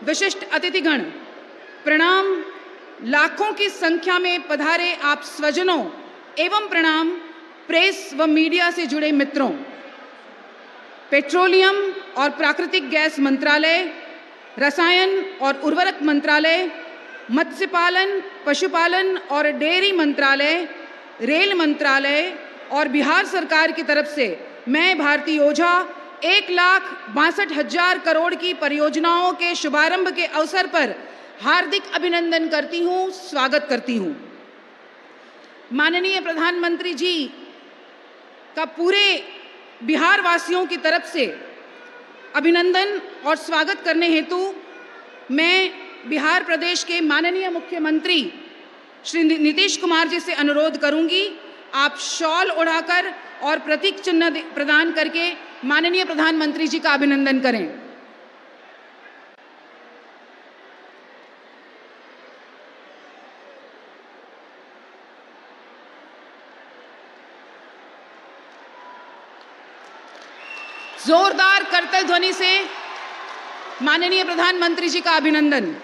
विशिष्ट अतिथिगण, प्रणाम। लाखों की संख्या में पधारे आप स्वजनों एवं प्रणाम प्रेस व मीडिया से जुड़े मित्रों। पेट्रोलियम और प्राकृतिक गैस मंत्रालय, रसायन और उर्वरक मंत्रालय, मत्स्य पालन, पशुपालन और डेयरी मंत्रालय, रेल मंत्रालय और बिहार सरकार की तरफ से मैं भारती ओझा 1,62,000 करोड़ की परियोजनाओं के शुभारंभ के अवसर पर हार्दिक अभिनंदन करती हूँ, स्वागत करती हूँ। माननीय प्रधानमंत्री जी का पूरे बिहार वासियों की तरफ से अभिनंदन और स्वागत करने हेतु मैं बिहार प्रदेश के माननीय मुख्यमंत्री श्री नीतीश कुमार जी से अनुरोध करूंगी, आप शॉल ओढ़ाकर और प्रतीक चिन्ह प्रदान करके माननीय प्रधानमंत्री जी का अभिनंदन करें। जोरदार करतल ध्वनि से माननीय प्रधानमंत्री जी का अभिनंदन।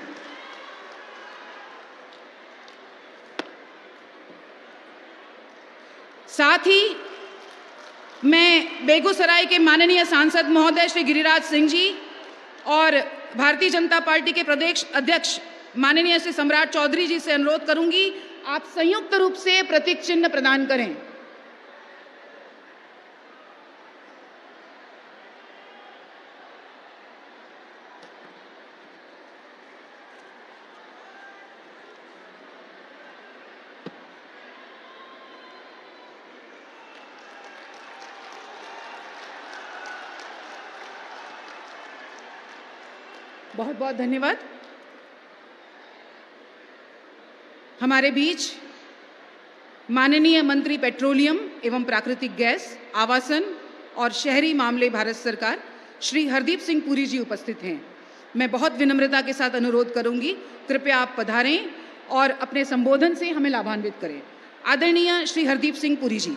साथ ही मैं बेगूसराय के माननीय सांसद महोदय श्री गिरिराज सिंह जी और भारतीय जनता पार्टी के प्रदेश अध्यक्ष माननीय श्री सम्राट चौधरी जी से अनुरोध करूंगी, आप संयुक्त रूप से प्रतीक चिन्ह प्रदान करें। बहुत बहुत धन्यवाद। हमारे बीच माननीय मंत्री पेट्रोलियम एवं प्राकृतिक गैस, आवासन और शहरी मामले भारत सरकार श्री हरदीप सिंह पुरी जी उपस्थित हैं। मैं बहुत विनम्रता के साथ अनुरोध करूंगी, कृपया आप पधारें और अपने संबोधन से हमें लाभान्वित करें। आदरणीय श्री हरदीप सिंह पुरी जी।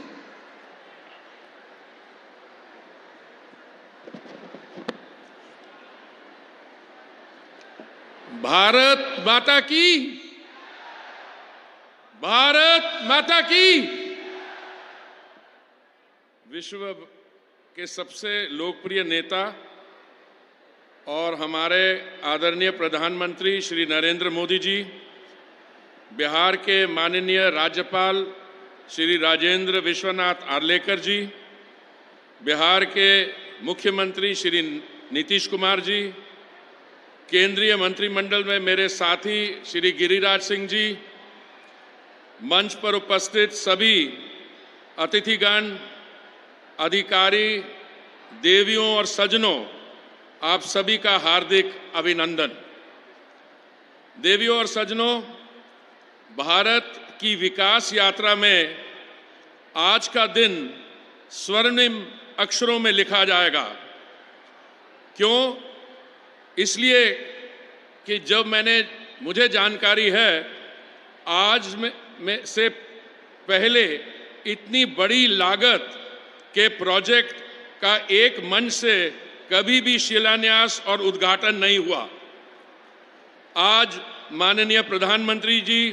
भारत माता की, भारत माता की। विश्व के सबसे लोकप्रिय नेता और हमारे आदरणीय प्रधानमंत्री श्री नरेंद्र मोदी जी, बिहार के माननीय राज्यपाल श्री राजेंद्र विश्वनाथ आर्लेकर जी, बिहार के मुख्यमंत्री श्री नीतीश कुमार जी, केंद्रीय मंत्रिमंडल में मेरे साथी श्री गिरिराज सिंह जी, मंच पर उपस्थित सभी अतिथिगण, अधिकारी, देवियों और सज्जनों, आप सभी का हार्दिक अभिनंदन। देवियों और सज्जनों, भारत की विकास यात्रा में आज का दिन स्वर्णिम अक्षरों में लिखा जाएगा। क्यों? इसलिए कि जब मुझे जानकारी है, आज में से पहले इतनी बड़ी लागत के प्रोजेक्ट का एक मंच से कभी भी शिलान्यास और उद्घाटन नहीं हुआ। आज माननीय प्रधानमंत्री जी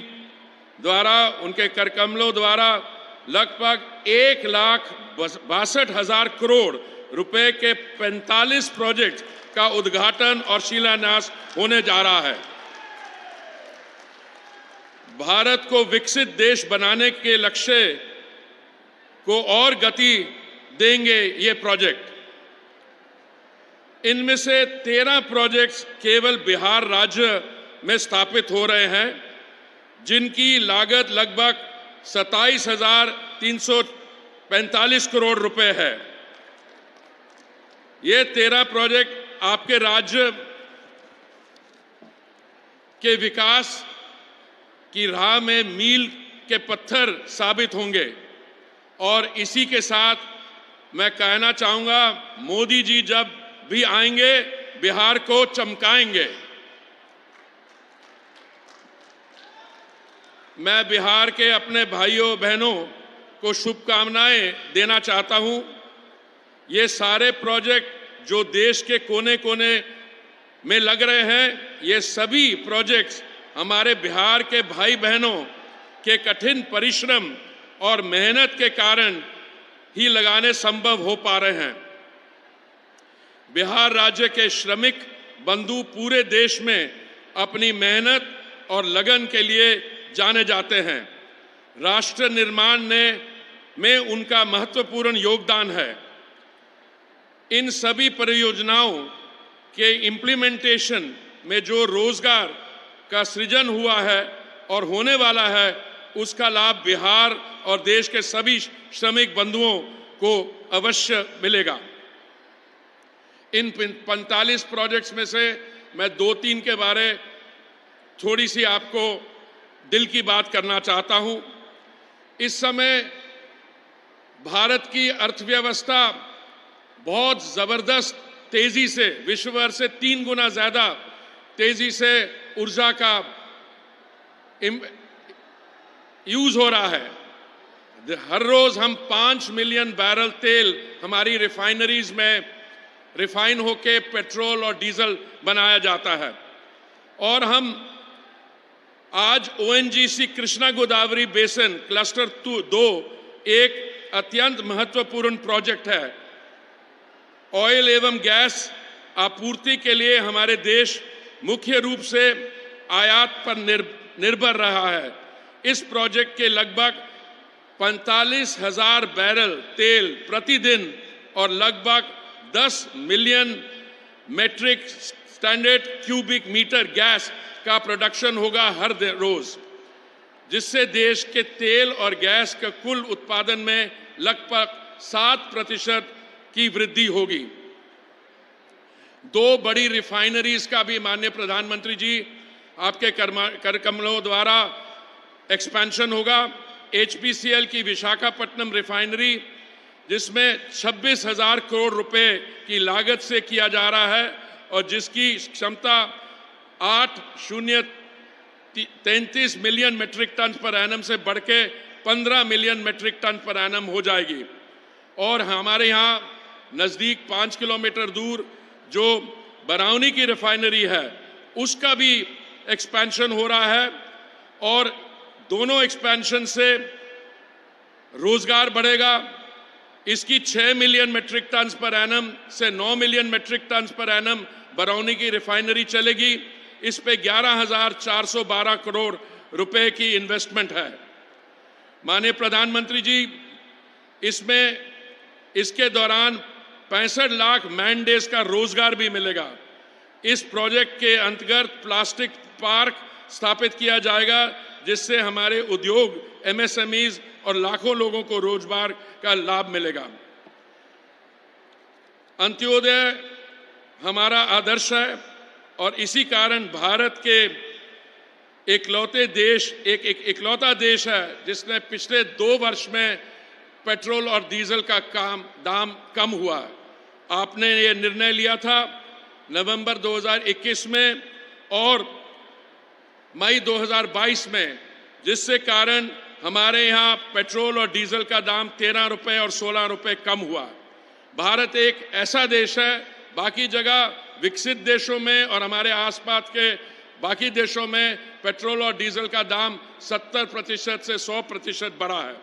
द्वारा, उनके करकमलों द्वारा लगभग 1,62,000 करोड़ रुपए के 45 प्रोजेक्ट का उद्घाटन और शिलान्यास होने जा रहा है। भारत को विकसित देश बनाने के लक्ष्य को और गति देंगे ये प्रोजेक्ट। इनमें से 13 प्रोजेक्ट्स केवल बिहार राज्य में स्थापित हो रहे हैं, जिनकी लागत लगभग 27,345 करोड़ रुपए है। ये 13 प्रोजेक्ट आपके राज्य के विकास की राह में मील के पत्थर साबित होंगे। और इसी के साथ मैं कहना चाहूंगा, मोदी जी जब भी आएंगे बिहार को चमकाएंगे। मैं बिहार के अपने भाइयों बहनों को शुभकामनाएं देना चाहता हूं। ये सारे प्रोजेक्ट जो देश के कोने कोने में लग रहे हैं, ये सभी प्रोजेक्ट्स हमारे बिहार के भाई बहनों के कठिन परिश्रम और मेहनत के कारण ही लगाने संभव हो पा रहे हैं। बिहार राज्य के श्रमिक बंधु पूरे देश में अपनी मेहनत और लगन के लिए जाने जाते हैं। राष्ट्र निर्माण में उनका महत्वपूर्ण योगदान है। इन सभी परियोजनाओं के इम्प्लीमेंटेशन में जो रोजगार का सृजन हुआ है और होने वाला है, उसका लाभ बिहार और देश के सभी श्रमिक बंधुओं को अवश्य मिलेगा। इन 45 प्रोजेक्ट्स में से मैं 2-3 के बारे थोड़ी सी आपको दिल की बात करना चाहता हूं। इस समय भारत की अर्थव्यवस्था बहुत जबरदस्त तेजी से, विश्व भर से 3 गुना ज्यादा तेजी से ऊर्जा का यूज हो रहा है। हर रोज हम 5 मिलियन बैरल तेल हमारी रिफाइनरीज में रिफाइन होके पेट्रोल और डीजल बनाया जाता है। और हम आज ONGC Krishna Godavari basin cluster 2 एक अत्यंत महत्वपूर्ण प्रोजेक्ट है। ऑयल एवं गैस आपूर्ति के लिए हमारे देश मुख्य रूप से आयात पर निर्भर रहा है। इस प्रोजेक्ट के लगभग 45,000 बैरल तेल प्रतिदिन और लगभग 10 million metric standard cubic metre gas का प्रोडक्शन होगा हर रोज, जिससे देश के तेल और गैस के कुल उत्पादन में लगभग 7% की वृद्धि होगी। 2 बड़ी रिफाइनरीज का भी माननीय प्रधानमंत्री जी आपके कर कमलों द्वारा एक्सपेंशन होगा। HPCL की विशाखापट्टनम रिफाइनरी, जिसमें 26,000 करोड़ रुपए की लागत से किया जा रहा है और जिसकी क्षमता 8,033 million metric tonne per annum से बढ़ के 15 million metric tonne per annum हो जाएगी। और हमारे यहाँ नज़दीक 5 किलोमीटर दूर जो बरौनी की रिफाइनरी है, उसका भी एक्सपेंशन हो रहा है और दोनों एक्सपेंशन से रोजगार बढ़ेगा। इसकी 6 million metric tonne per annum से 9 million metric tonne per annum Barauni की रिफाइनरी चलेगी। इस पे 11,412 करोड़ रुपए की इन्वेस्टमेंट है। माननीय प्रधानमंत्री जी, इसके दौरान 65 लाख मैन डेज का रोजगार भी मिलेगा। इस प्रोजेक्ट के अंतर्गत प्लास्टिक पार्क स्थापित किया जाएगा, जिससे हमारे उद्योग, MSMEs और लाखों लोगों को रोजगार का लाभ मिलेगा। अंत्योदय हमारा आदर्श है और इसी कारण भारत के इकलौता देश है जिसने पिछले 2 वर्ष में पेट्रोल और डीजल का दाम कम हुआ। आपने ये निर्णय लिया था नवंबर 2021 में और मई 2022 में, जिससे कारण हमारे यहाँ पेट्रोल और डीजल का दाम 13 रुपए और 16 रुपए कम हुआ। भारत एक ऐसा देश है, बाकी जगह विकसित देशों में और हमारे आसपास के बाकी देशों में पेट्रोल और डीजल का दाम 70% से 100% बढ़ा है।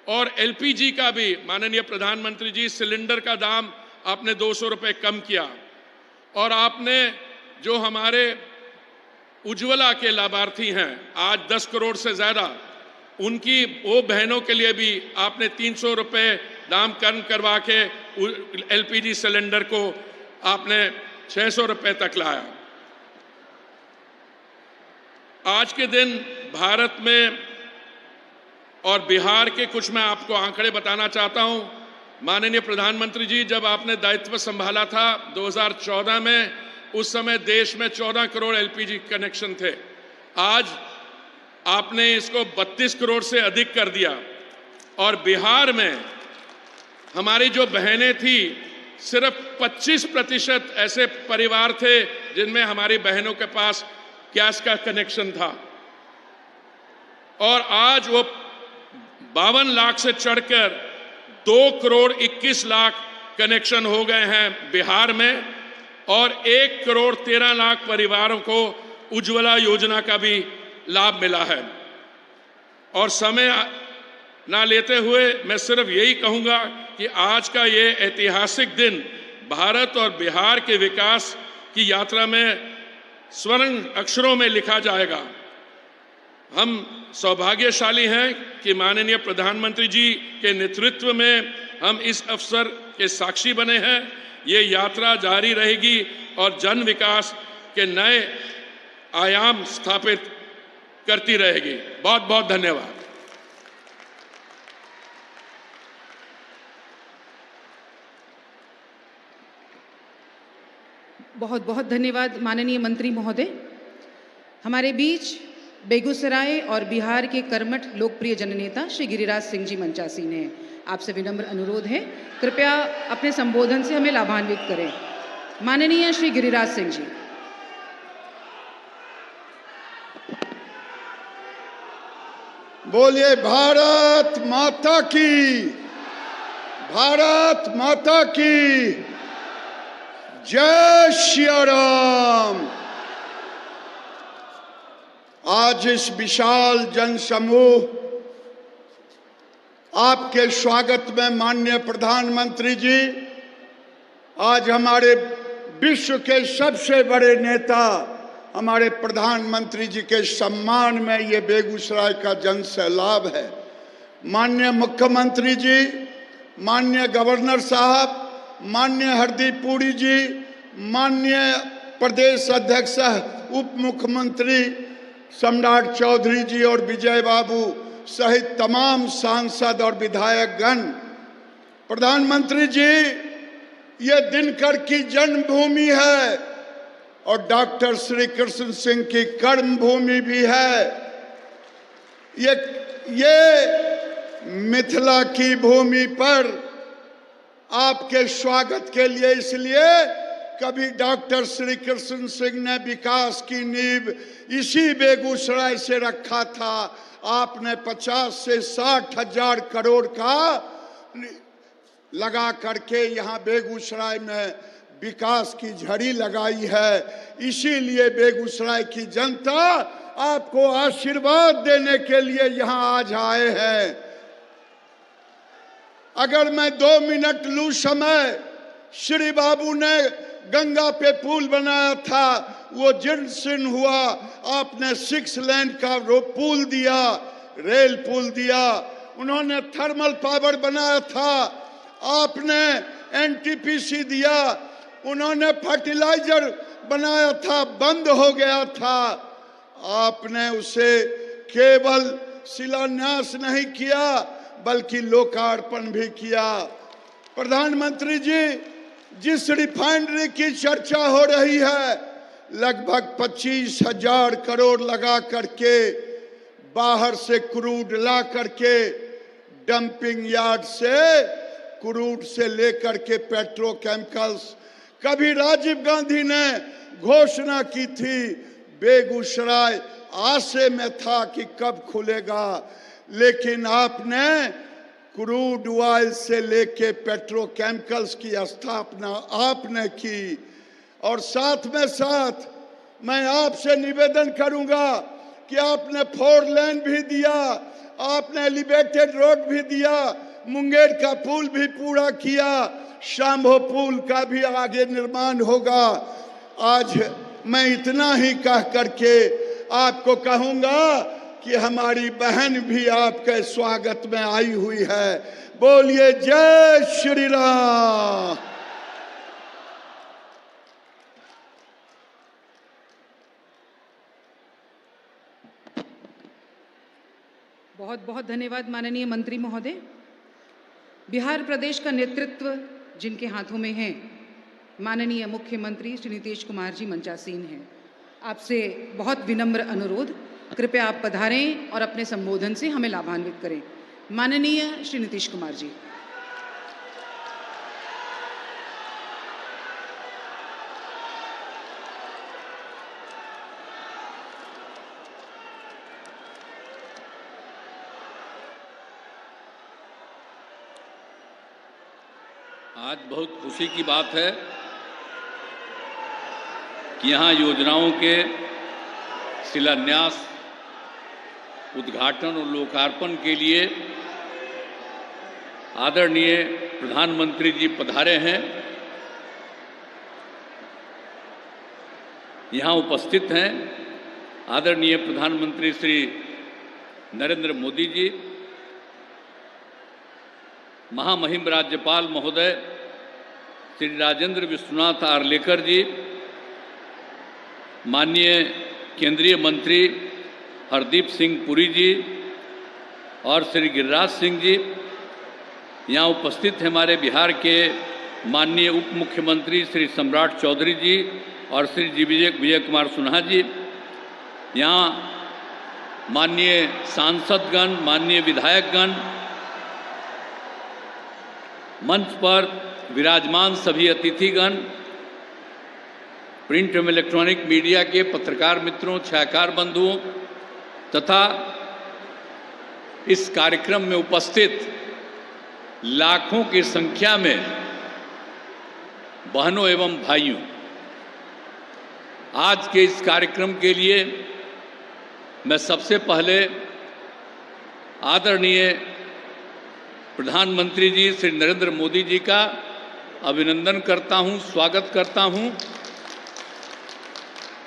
और LPG का भी माननीय प्रधानमंत्री जी, सिलेंडर का दाम आपने 200 रुपए कम किया। और आपने जो हमारे उज्ज्वला के लाभार्थी हैं, आज 10 करोड़ से ज्यादा, उनकी वो बहनों के लिए भी आपने 300 रुपए दाम कम करवा के LPG सिलेंडर को आपने 600 रुपए तक लाया। आज के दिन भारत में और बिहार के कुछ मैं आपको आंकड़े बताना चाहता हूं। माननीय प्रधानमंत्री जी, जब आपने दायित्व संभाला था 2014 में, उस समय देश में 14 करोड़ LPG कनेक्शन थे। आज आपने इसको 32 करोड़ से अधिक कर दिया। और बिहार में हमारी जो बहनें थी, सिर्फ 25% ऐसे परिवार थे जिनमें हमारी बहनों के पास गैस का कनेक्शन था। और आज वो 52 लाख से चढ़कर 2 करोड़ 21 लाख कनेक्शन हो गए हैं बिहार में। और 1,13,00,000 परिवारों को उज्ज्वला योजना का भी लाभ मिला है। और समय ना लेते हुए मैं सिर्फ यही कहूंगा कि आज का ये ऐतिहासिक दिन भारत और बिहार के विकास की यात्रा में स्वर्ण अक्षरों में लिखा जाएगा। हम सौभाग्यशाली हैं कि माननीय प्रधानमंत्री जी के नेतृत्व में हम इस अवसर के साक्षी बने हैं। ये यात्रा जारी रहेगी और जन विकास के नए आयाम स्थापित करती रहेगी। बहुत बहुत धन्यवाद। बहुत बहुत धन्यवाद माननीय मंत्री महोदय। हमारे बीच बेगूसराय और बिहार के कर्मठ लोकप्रिय जननेता श्री गिरिराज सिंह जी मंचासीन हैं। आपसे विनम्र अनुरोध है, कृपया अपने संबोधन से हमें लाभान्वित करें। माननीय श्री गिरिराज सिंह जी। बोलिए भारत माता की, भारत माता की जय श्री राम। आज इस विशाल जनसमूह आपके स्वागत में माननीय प्रधानमंत्री जी, आज हमारे विश्व के सबसे बड़े नेता हमारे प्रधानमंत्री जी के सम्मान में ये बेगूसराय का जन सैलाब है। माननीय मुख्यमंत्री जी, माननीय गवर्नर साहब, माननीय हरदीप पुरी जी, माननीय प्रदेश अध्यक्ष उप मुख्यमंत्री सम्राट चौधरी जी और विजय बाबू सहित तमाम सांसद और विधायकगण, प्रधानमंत्री जी, ये दिनकर की जन्मभूमि है और डॉक्टर श्री कृष्ण सिंह की कर्मभूमि भी है। ये मिथिला की भूमि पर आपके स्वागत के लिए इसलिए कभी डॉक्टर श्री कृष्ण सिंह ने विकास की नींव इसी बेगूसराय से रखा था। आपने 50 से 60 हजार करोड़ का लगा करके यहाँ बेगूसराय में विकास की झड़ी लगाई है। इसीलिए बेगूसराय की जनता आपको आशीर्वाद देने के लिए यहाँ आज आए हैं। अगर मैं 2 मिनट लूं समय, श्री बाबू ने गंगा पे पुल बनाया था, वो जीर्ण शीर्ण हुआ। आपने 6 लेन का पुल दिया, रेल पुल दिया। उन्होंने थर्मल पावर बनाया था, आपने एनटीपीसी दिया। उन्होंने फर्टिलाइजर बनाया था, बंद हो गया था, आपने उसे केवल शिलान्यास नहीं किया बल्कि लोकार्पण भी किया। प्रधानमंत्री जी, जिस रिफाइनरी की चर्चा हो रही है, लगभग 25,000 करोड़ लगा करके बाहर से क्रूड ला करके डंपिंग यार्ड से क्रूड से लेकर के पेट्रोकेमिकल्स, कभी राजीव गांधी ने घोषणा की थी बेगूसराय आशे में था कि कब खुलेगा, लेकिन आपने क्रूड ऑयल से लेके पेट्रोकेमिकल्स की स्थापना आपने की। और साथ में साथ मैं आपसे निवेदन करूंगा कि आपने 4 लेन भी दिया, आपने एलिवेटेड रोड भी दिया, मुंगेर का पुल भी पूरा किया, शाम्भो पुल का भी आगे निर्माण होगा। आज मैं इतना ही कह करके आपको कहूंगा कि हमारी बहन भी आपके स्वागत में आई हुई है। बोलिए जय श्री राम। बहुत बहुत धन्यवाद माननीय मंत्री महोदय। बिहार प्रदेश का नेतृत्व जिनके हाथों में है, माननीय मुख्यमंत्री श्री नीतीश कुमार जी मंचासीन हैं। आपसे बहुत विनम्र अनुरोध, कृपया आप पधारें और अपने संबोधन से हमें लाभान्वित करें। माननीय श्री नीतीश कुमार जी। आज बहुत खुशी की बात है कि यहाँ योजनाओं के शिलान्यास, उद्घाटन और लोकार्पण के लिए आदरणीय प्रधानमंत्री जी पधारे हैं। यहाँ उपस्थित हैं आदरणीय प्रधानमंत्री श्री नरेंद्र मोदी जी, महामहिम राज्यपाल महोदय श्री राजेंद्र विश्वनाथ आर्लेकर जी, माननीय केंद्रीय मंत्री हरदीप सिंह पुरी जी और श्री गिरिराज सिंह जी। यहाँ उपस्थित हैं हमारे बिहार के माननीय उप मुख्यमंत्री श्री सम्राट चौधरी जी और श्री जी विजय कुमार सिन्हा जी। यहाँ माननीय सांसदगण, माननीय विधायकगण, मंच पर विराजमान सभी अतिथिगण, प्रिंट एवं इलेक्ट्रॉनिक मीडिया के पत्रकार मित्रों, छायाकार बंधुओं तथा इस कार्यक्रम में उपस्थित लाखों की संख्या में बहनों एवं भाइयों, आज के इस कार्यक्रम के लिए मैं सबसे पहले आदरणीय प्रधानमंत्री जी श्री नरेंद्र मोदी जी का अभिनंदन करता हूं, स्वागत करता हूं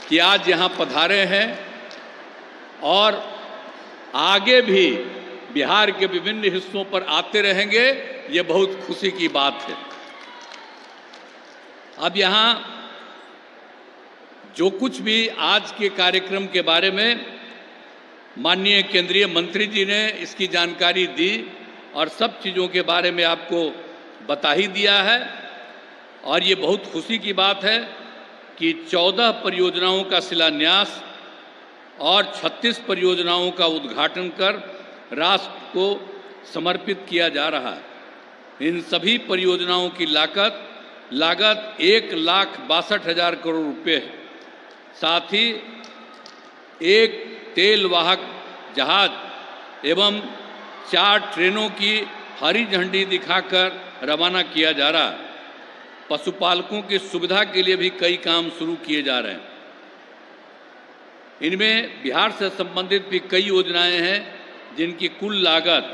कि आज यहां पधारे हैं और आगे भी बिहार के विभिन्न हिस्सों पर आते रहेंगे। ये बहुत खुशी की बात है। अब यहां जो कुछ भी आज के कार्यक्रम के बारे में माननीय केंद्रीय मंत्री जी ने इसकी जानकारी दी और सब चीज़ों के बारे में आपको बता ही दिया है। और ये बहुत खुशी की बात है कि 14 परियोजनाओं का शिलान्यास और 36 परियोजनाओं का उद्घाटन कर राष्ट्र को समर्पित किया जा रहा है। इन सभी परियोजनाओं की लागत 1,62,000 करोड़ रुपये है। साथ ही एक तेल वाहक जहाज एवं 4 ट्रेनों की हरी झंडी दिखाकर रवाना किया जा रहा है। पशुपालकों की सुविधा के लिए भी कई काम शुरू किए जा रहे हैं। इनमें बिहार से संबंधित भी कई योजनाएं हैं जिनकी कुल लागत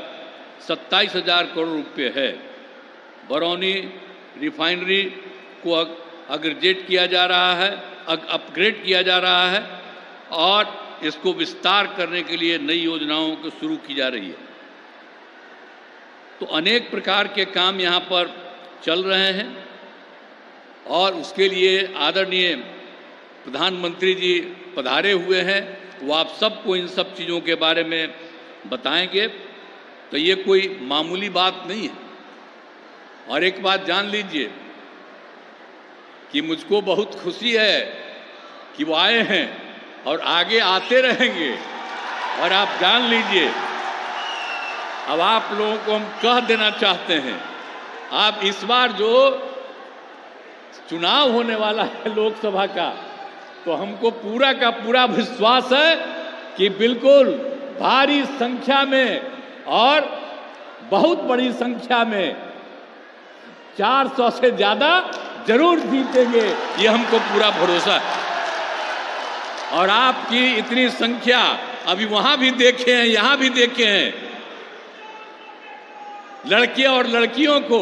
27,000 करोड़ रुपये है। बरौनी रिफाइनरी को अपग्रेड किया जा रहा है और इसको विस्तार करने के लिए नई योजनाओं को शुरू की जा रही है। तो अनेक प्रकार के काम यहाँ पर चल रहे हैं और उसके लिए आदरणीय प्रधानमंत्री जी पधारे हुए हैं। वो आप सबको इन सब चीज़ों के बारे में बताएंगे। तो ये कोई मामूली बात नहीं है। और एक बात जान लीजिए कि मुझको बहुत खुशी है कि वो आए हैं और आगे आते रहेंगे। और आप जान लीजिए, अब आप लोगों को हम कह देना चाहते हैं, आप इस बार जो चुनाव होने वाला है लोकसभा का, तो हमको पूरा का पूरा विश्वास है कि बिल्कुल भारी संख्या में और बहुत बड़ी संख्या में 400 से ज्यादा जरूर जीतेंगे। ये हमको पूरा भरोसा है। और आपकी इतनी संख्या अभी वहां भी देखे हैं, यहां भी देखे हैं, लड़के और लड़कियों को।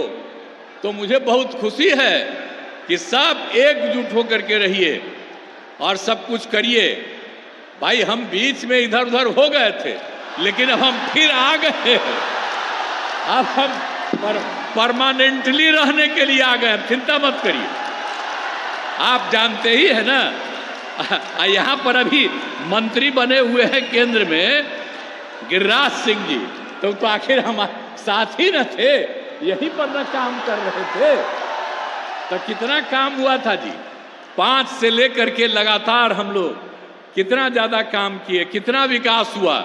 तो मुझे बहुत खुशी है कि सब एकजुट होकर के रहिए और सब कुछ करिए। भाई हम बीच में इधर उधर हो गए थे, लेकिन अब हम फिर आ गए। अब हम परमानेंटली रहने के लिए आ गए। चिंता मत करिए। आप जानते ही है ना, यहाँ पर अभी मंत्री बने हुए हैं केंद्र में गिरिराज सिंह जी। तो आखिर हम साथ ही न थे, यहीं पर न काम कर रहे थे। तो कितना काम हुआ था जी, 5 से लेकर के लगातार हम लोग कितना ज्यादा काम किए, कितना विकास हुआ।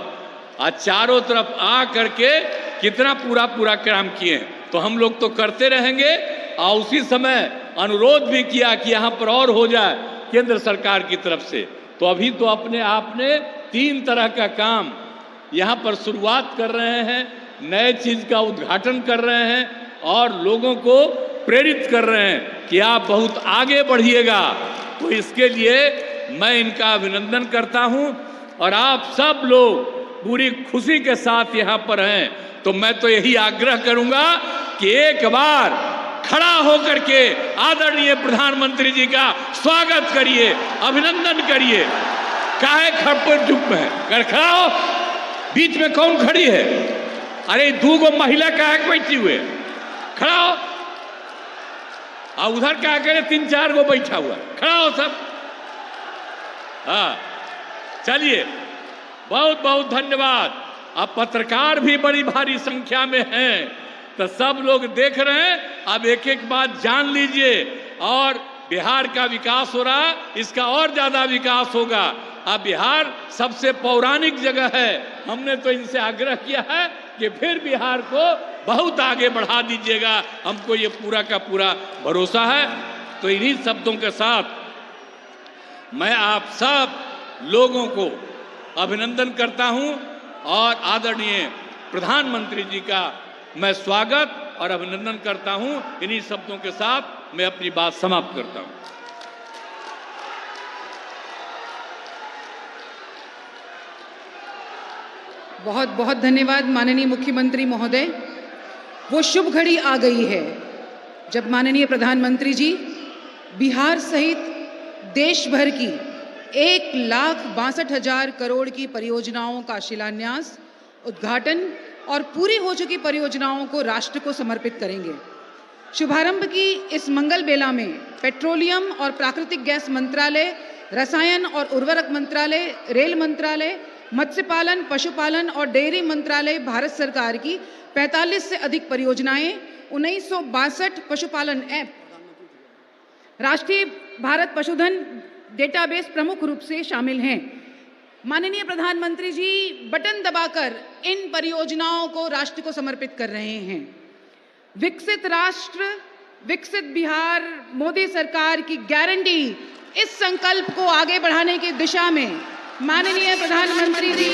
आज चारों तरफ आ करके कितना पूरा काम किए। तो हम लोग तो करते रहेंगे। और उसी समय अनुरोध भी किया कि यहाँ पर और हो जाए केंद्र सरकार की तरफ से। तो अभी तो अपने आप ने 3 तरह का काम यहाँ पर शुरुआत कर रहे हैं, नए चीज का उद्घाटन कर रहे हैं और लोगों को प्रेरित कर रहे हैं कि आप बहुत आगे बढ़िएगा, तो इसके लिए मैं इनका अभिनंदन करता हूं। और आप सब लोग पूरी खुशी के साथ यहां पर हैं, तो मैं तो यही आग्रह करूंगा कि एक बार खड़ा होकर के आदरणीय प्रधानमंत्री जी का स्वागत करिए, अभिनंदन करिए। काहे खड़पर चुप है, कर खड़ा हो। बीच में कौन खड़ी है? अरे 2 महिला काहे बैठी हुए, खड़ा हो। उधर क्या करे, 3-4 गो बैठा हुआ, खड़ा हो सब। हाँ चलिए, बहुत बहुत धन्यवाद। अब पत्रकार भी बड़ी भारी संख्या में हैं, तो सब लोग देख रहे हैं। अब एक एक बात जान लीजिए। और बिहार का विकास हो रहा, इसका और ज्यादा विकास होगा। अब बिहार सबसे पौराणिक जगह है। हमने तो इनसे आग्रह किया है कि फिर बिहार को बहुत आगे बढ़ा दीजिएगा। हमको ये पूरा का पूरा भरोसा है। तो इन्हीं शब्दों के साथ मैं आप सब लोगों को अभिनंदन करता हूं और आदरणीय प्रधानमंत्री जी का मैं स्वागत और अभिनंदन करता हूं। इन्हीं शब्दों के साथ मैं अपनी बात समाप्त करता हूं। बहुत बहुत धन्यवाद माननीय मुख्यमंत्री महोदय। वो शुभ घड़ी आ गई है जब माननीय प्रधानमंत्री जी बिहार सहित देश भर की 1,62,000 करोड़ की परियोजनाओं का शिलान्यास, उद्घाटन और पूरी हो चुकी परियोजनाओं को राष्ट्र को समर्पित करेंगे। शुभारंभ की इस मंगल बेला में पेट्रोलियम और प्राकृतिक गैस मंत्रालय, रसायन और उर्वरक मंत्रालय, रेल मंत्रालय, मत्स्य पालन, पशुपालन और डेयरी मंत्रालय, भारत सरकार की 45 से अधिक परियोजनाएं, 1962 पशुपालन ऐप, राष्ट्रीय भारत पशुधन डेटाबेस प्रमुख रूप से शामिल हैं। माननीय प्रधानमंत्री जी बटन दबाकर इन परियोजनाओं को राष्ट्र को समर्पित कर रहे हैं। विकसित राष्ट्र, विकसित बिहार, मोदी सरकार की गारंटी, इस संकल्प को आगे बढ़ाने की दिशा में माननीय प्रधानमंत्री जी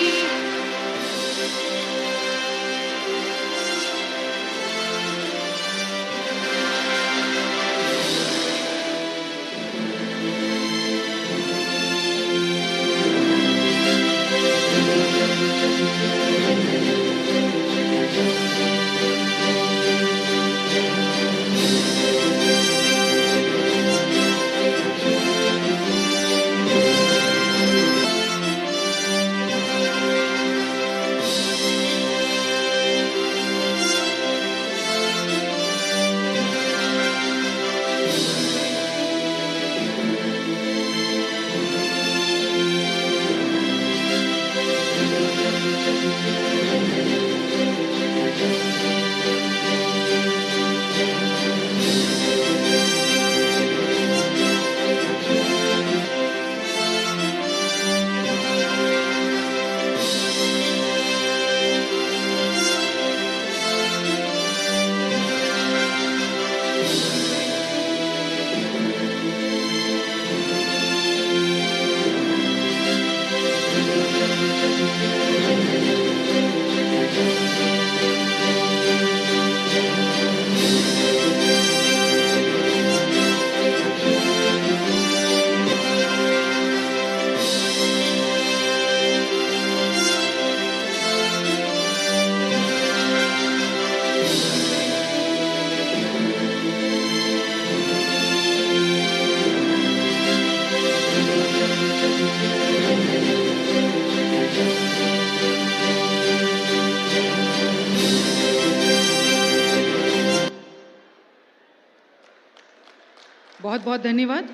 बहुत बहुत धन्यवाद।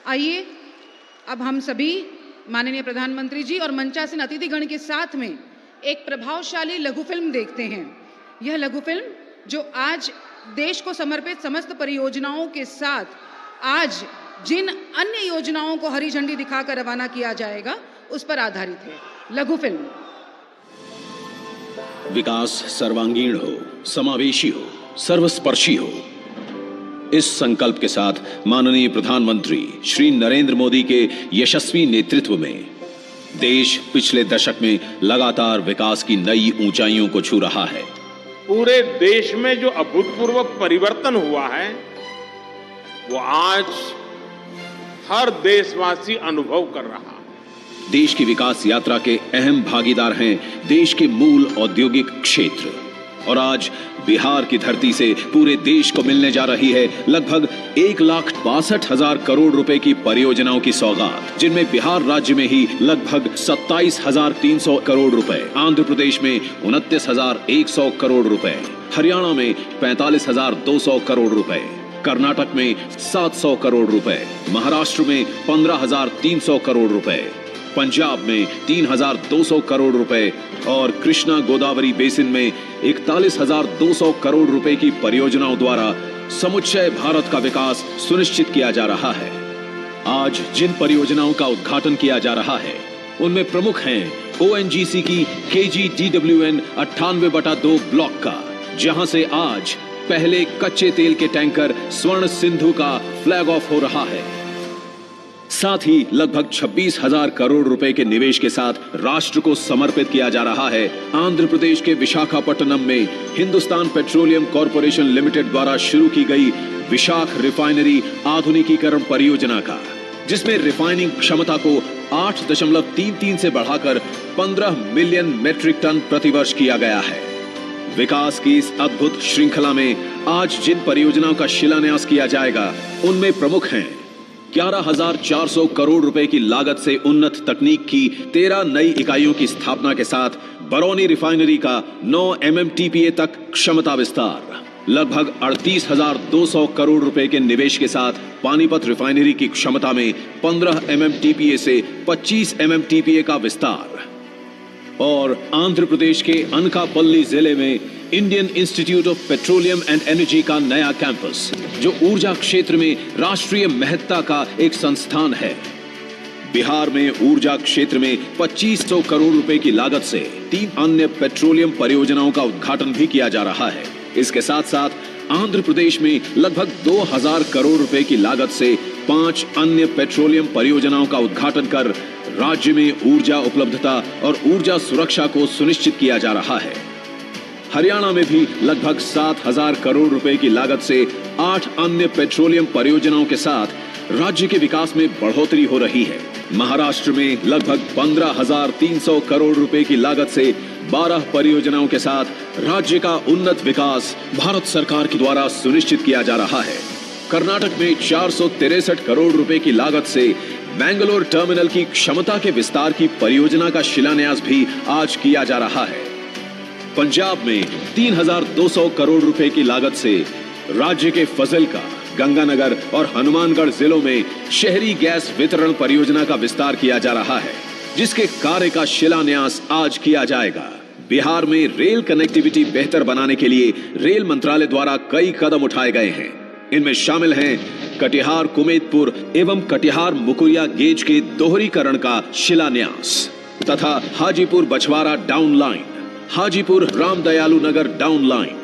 आइए अब हम सभी माननीय प्रधानमंत्री जी और मंचासीन अतिथिगण के साथ में एक प्रभावशाली लघु फिल्म देखते हैं। यह लघु फिल्म जो आज देश को समर्पित समस्त परियोजनाओं के साथ आज जिन अन्य योजनाओं को हरी झंडी दिखाकर रवाना किया जाएगा उस पर आधारित है। लघु फिल्म। विकास सर्वांगीण हो, समावेशी हो, सर्वस्पर्शी हो, इस संकल्प के साथ माननीय प्रधानमंत्री श्री नरेंद्र मोदी के यशस्वी नेतृत्व में देश पिछले दशक में लगातार विकास की नई ऊंचाइयों को छू रहा है। पूरे देश में जो अभूतपूर्व परिवर्तन हुआ है वो आज हर देशवासी अनुभव कर रहा है। देश की विकास यात्रा के अहम भागीदार हैं देश के मूल औद्योगिक क्षेत्र, और आज बिहार की धरती से पूरे देश को मिलने जा रही है लगभग 1,62,000 करोड़ रुपए की परियोजनाओं की सौगात, जिनमें बिहार राज्य में ही लगभग 27,300 करोड़ रुपए, आंध्र प्रदेश में 29,100 करोड़ रुपए, हरियाणा में 45,200 करोड़ रुपए, कर्नाटक में 700 करोड़ रुपए, महाराष्ट्र में 15,300 करोड़ रुपए, पंजाब में 3,200 करोड़ रुपए और कृष्णा गोदावरी बेसिन में 41,200 करोड़ रुपए की परियोजनाओं द्वारा समुच्चय भारत का विकास सुनिश्चित किया जा रहा है। आज जिन परियोजनाओं का उद्घाटन किया जा रहा है उनमें प्रमुख हैं ONGC की KGDWN 98/2 ब्लॉक का, जहां से आज पहले कच्चे तेल के टैंकर स्वर्ण सिंधु का फ्लैग ऑफ हो रहा है। साथ ही लगभग 26,000 करोड़ रुपए के निवेश के साथ राष्ट्र को समर्पित किया जा रहा है आंध्र प्रदेश के विशाखापट्टनम में हिंदुस्तान पेट्रोलियम कॉर्पोरेशन लिमिटेड द्वारा शुरू की गई विशाख रिफाइनरी आधुनिकीकरण परियोजना का, जिसमें रिफाइनिंग क्षमता को 8.33 से बढ़ाकर 15 मिलियन मेट्रिक टन प्रतिवर्ष किया गया है। विकास की इस अद्भुत श्रृंखला में आज जिन परियोजनाओं का शिलान्यास किया जाएगा उनमें प्रमुख हैं 11,400 करोड़ रुपए की लागत से उन्नत तकनीक की 13 नई इकाइयों की स्थापना के साथ बरौनी रिफाइनरी का 9 MMTPA तक क्षमता विस्तार, लगभग 38,200 करोड़ रुपए के निवेश के साथ पानीपत रिफाइनरी की क्षमता में 15 MMTPA से 25 MMTPA का विस्तार, और आंध्र प्रदेश के अनकापल्ली जिले में Indian institute of petroleum and energy का नया कैंपस, जो ऊर्जा क्षेत्र में राष्ट्रीय महत्ता का एक संस्थान है। बिहार में ऊर्जा क्षेत्र में 2500 करोड़ रुपए की लागत से 3 अन्य पेट्रोलियम परियोजनाओं का उद्घाटन भी किया जा रहा है। इसके साथ साथ आंध्र प्रदेश में लगभग 2,000 करोड़ रुपए की लागत से 5 अन्य पेट्रोलियम परियोजनाओं का उद्घाटन कर राज्य में ऊर्जा उपलब्धता और ऊर्जा सुरक्षा को सुनिश्चित किया जा रहा है। हरियाणा में भी लगभग 7,000 करोड़ रुपए की लागत से 8 अन्य पेट्रोलियम परियोजनाओं के साथ राज्य के विकास में बढ़ोतरी हो रही है। महाराष्ट्र में लगभग 15,300 करोड़ रुपए की लागत से 12 परियोजनाओं के साथ राज्य का उन्नत विकास भारत सरकार के द्वारा सुनिश्चित किया जा रहा है। कर्नाटक में 463 करोड़ रुपए की लागत से बेंगलोर टर्मिनल की क्षमता के विस्तार की परियोजना का शिलान्यास भी आज किया जा रहा है। पंजाब में 3,200 करोड़ रुपए की लागत से राज्य के फजलका, गंगानगर और हनुमानगढ़ जिलों में शहरी गैस वितरण परियोजना का विस्तार किया जा रहा है, जिसके कार्य का शिलान्यास आज किया जाएगा। बिहार में रेल कनेक्टिविटी बेहतर बनाने के लिए रेल मंत्रालय द्वारा कई कदम उठाए गए हैं। इनमें शामिल हैं कटिहार कुमेदपुर एवं कटिहार मुकुरिया गेज के दोहरीकरण का शिलान्यास तथा हाजीपुर बछवाड़ा डाउन लाइन, हाजीपुर रामदयालु नगर डाउन लाइन,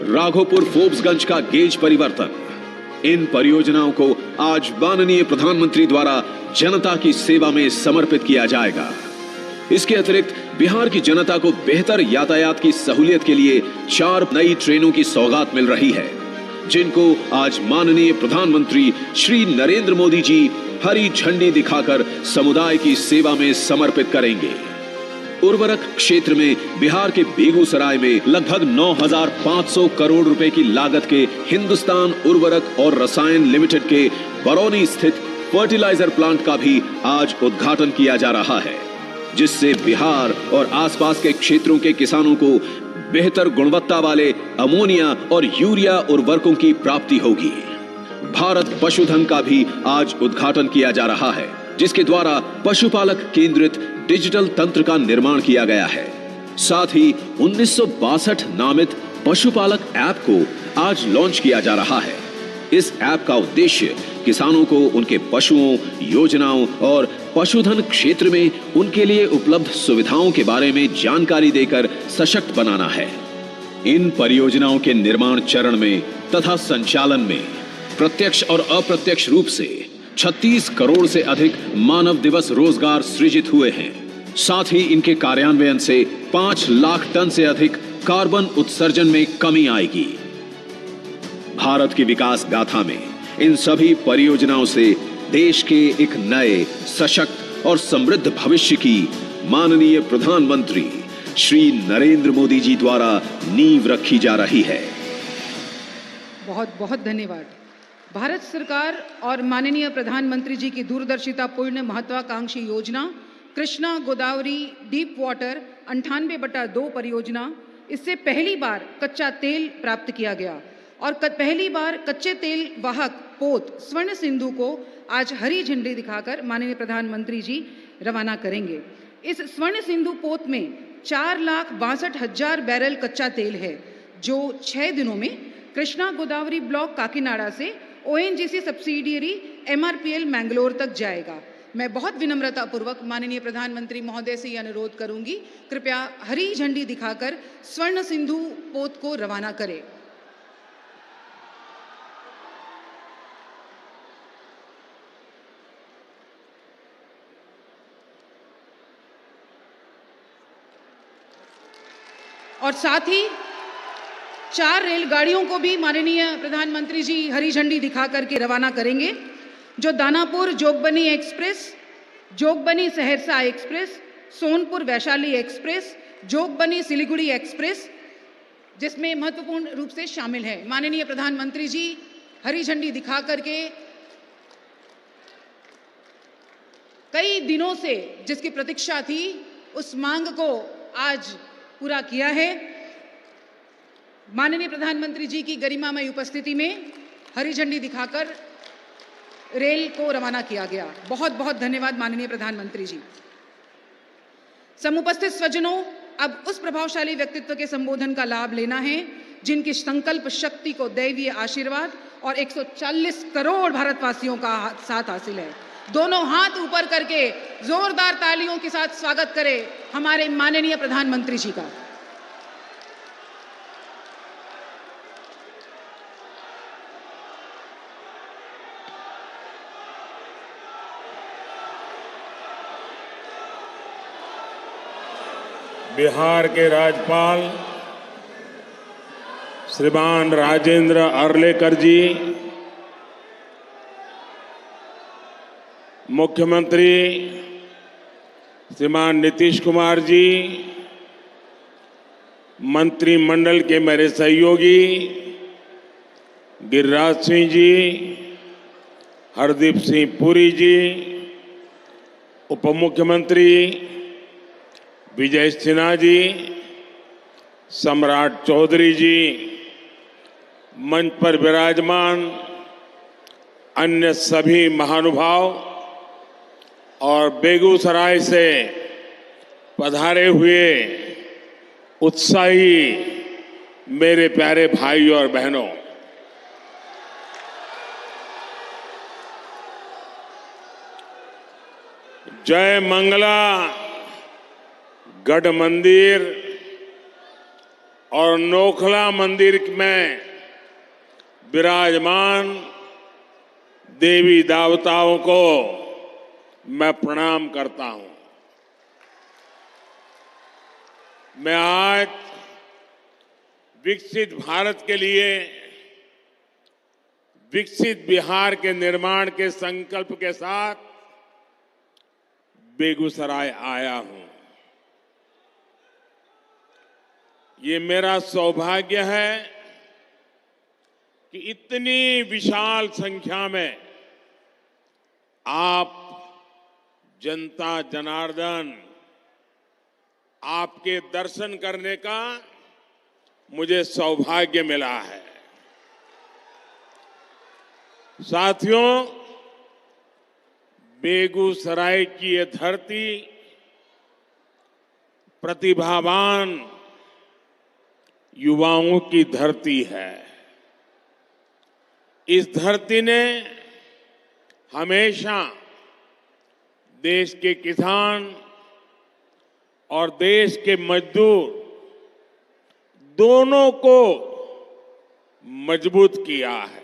राघोपुर फोर्ब्सगंज का गेज परिवर्तन। इन परियोजनाओं को आज माननीय प्रधानमंत्री द्वारा जनता की सेवा में समर्पित किया जाएगा। इसके अतिरिक्त बिहार की जनता को बेहतर यातायात की सहूलियत के लिए 4 नई ट्रेनों की सौगात मिल रही है, जिनको आज माननीय प्रधानमंत्री श्री नरेंद्र मोदी जी हरी झंडी दिखाकर समुदाय की सेवा में समर्पित करेंगे। उर्वरक क्षेत्र में बिहार के बेगूसराय में लगभग 9,500 करोड़ रुपए की लागत के हिंदुस्तान उर्वरक और रसायन लिमिटेड के बरौनी स्थित फर्टिलाइजर प्लांट का भी आज उद्घाटन किया जा रहा है, जिससे बिहार और आसपास के क्षेत्रों के किसानों को बेहतर गुणवत्ता वाले अमोनिया और यूरिया उर्वरकों की प्राप्ति होगी। भारत पशुधन का भी आज उद्घाटन किया जा रहा है, जिसके द्वारा पशुपालक केंद्रित डिजिटल तंत्र का निर्माण किया गया है। साथ ही 1962 नामित पशुपालक ऐप को आज लॉन्च किया जा रहा है। इस ऐप का उद्देश्य किसानों को उनके पशुओं, योजनाओं और पशुधन क्षेत्र में उनके लिए उपलब्ध सुविधाओं के बारे में जानकारी देकर सशक्त बनाना है। इन परियोजनाओं के निर्माण चरण में तथा संचालन में प्रत्यक्ष और अप्रत्यक्ष रूप से 36 करोड़ से अधिक मानव दिवस रोजगार सृजित हुए हैं। साथ ही इनके कार्यान्वयन से 5 लाख टन से अधिक कार्बन उत्सर्जन में कमी आएगी। भारत की विकास गाथा में इन सभी परियोजनाओं से देश के एक नए सशक्त और समृद्ध भविष्य की माननीय प्रधानमंत्री श्री नरेंद्र मोदी जी द्वारा नींव रखी जा रही है। बहुत बहुत धन्यवाद। भारत सरकार और माननीय प्रधानमंत्री जी की दूरदर्शितापूर्ण महत्वाकांक्षी योजना कृष्णा गोदावरी डीप वाटर 98/2 परियोजना, इससे पहली बार कच्चा तेल प्राप्त किया गया और पहली बार कच्चे तेल वाहक पोत स्वर्ण सिंधु को आज हरी झंडी दिखाकर माननीय प्रधानमंत्री जी रवाना करेंगे। इस स्वर्ण सिंधु पोत में 4,62,000 बैरल कच्चा तेल है, जो 6 दिनों में कृष्णा गोदावरी ब्लॉक काकीनाडा से ONGC सब्सिडियरी MRPL मैंगलोर तक जाएगा। मैं बहुत विनम्रतापूर्वक माननीय प्रधानमंत्री महोदय से यह अनुरोध करूंगी, कृपया हरी झंडी दिखाकर स्वर्ण सिंधु पोत को रवाना करें। और साथ ही 4 रेलगाड़ियों को भी माननीय प्रधानमंत्री जी हरी झंडी दिखा करके रवाना करेंगे, जो Danapur Jogbani express, Jogbani Saharsa express, Sonpur Vaishali express, Jogbani Siliguri express, जिसमें महत्वपूर्ण रूप से शामिल है। माननीय प्रधानमंत्री जी हरी झंडी दिखा करके कई दिनों से जिसकी प्रतीक्षा थी, उस मांग को आज पूरा किया है। माननीय प्रधानमंत्री जी की गरिमामय उपस्थिति में हरी झंडी दिखाकर रेल को रवाना किया गया। बहुत बहुत धन्यवाद माननीय प्रधानमंत्री जी। समुपस्थित स्वजनों, अब उस प्रभावशाली व्यक्तित्व के संबोधन का लाभ लेना है जिनकी संकल्प शक्ति को दैवीय आशीर्वाद और 140 करोड़ भारतवासियों का साथ हासिल है। दोनों हाथ ऊपर करके जोरदार तालियों के साथ स्वागत करें हमारे माननीय प्रधानमंत्री जी का। बिहार के राज्यपाल श्रीमान राजेंद्र अर्लेकर जी, मुख्यमंत्री श्रीमान नीतीश कुमार जी, मंत्रिमंडल के मेरे सहयोगी गिरिराज सिंह जी, हरदीप सिंह पुरी जी, उप मुख्यमंत्री विजय सिन्हा जी, सम्राट चौधरी जी, मंच पर विराजमान अन्य सभी महानुभाव और बेगूसराय से पधारे हुए उत्साही मेरे प्यारे भाई और बहनों, जय मंगला गढ़ मंदिर और नोखला मंदिर में विराजमान देवी देवताओं को मैं प्रणाम करता हूं। मैं आज विकसित भारत के लिए विकसित बिहार के निर्माण के संकल्प के साथ बेगूसराय आया हूं। ये मेरा सौभाग्य है कि इतनी विशाल संख्या में आप जनता जनार्दन आपके दर्शन करने का मुझे सौभाग्य मिला है। साथियों, बेगूसराय की ये धरती प्रतिभावान युवाओं की धरती है। इस धरती ने हमेशा देश के किसान और देश के मजदूर दोनों को मजबूत किया है।